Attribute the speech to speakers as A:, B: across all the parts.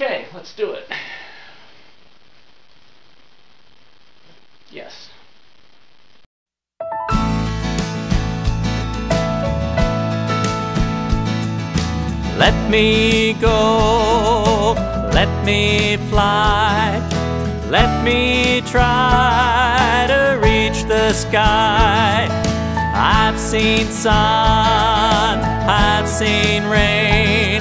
A: Okay, let's do it. Yes.
B: Let me go, let me fly, let me try to reach the sky. I've seen sun, I've seen rain,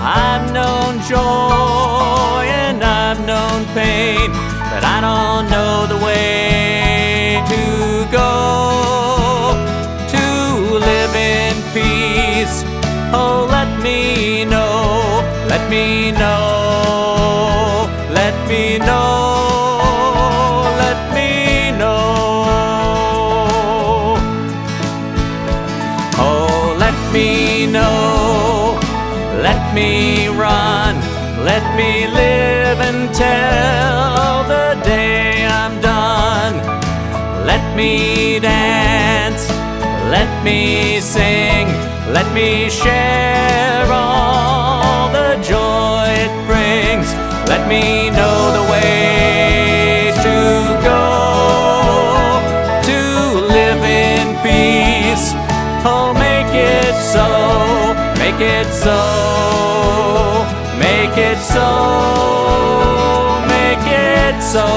B: I've known joy and I've known pain, but I don't know the way to go to live in peace. Oh, let me know, let me know, let me know, let me know. Oh, let me know, let me run, let me live until the day I'm done. Let me dance, let me sing, let me share all the joy it brings. Let me know the way to go to live in peace. Oh, make it so, make it so, make it so, make it so.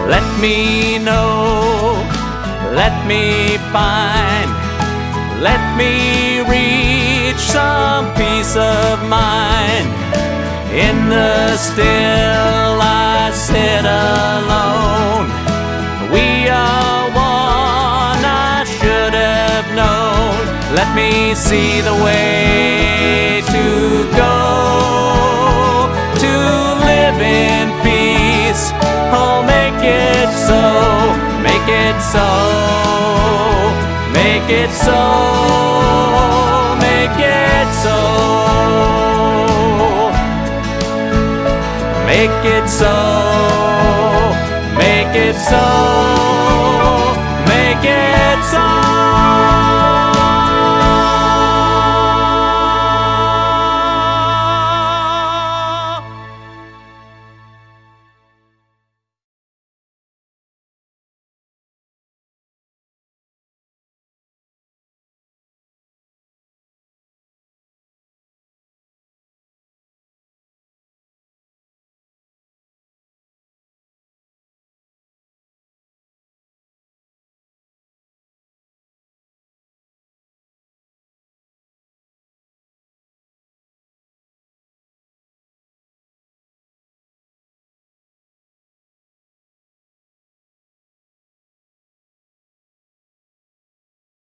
B: Let me know, let me find, let me reach some peace of mind. In the still I sit alone. We are one, I should have known. Let me see the way to go to live in peace. Oh, make it so, make it so, make it so, make it so, make it so, make it so, make it so.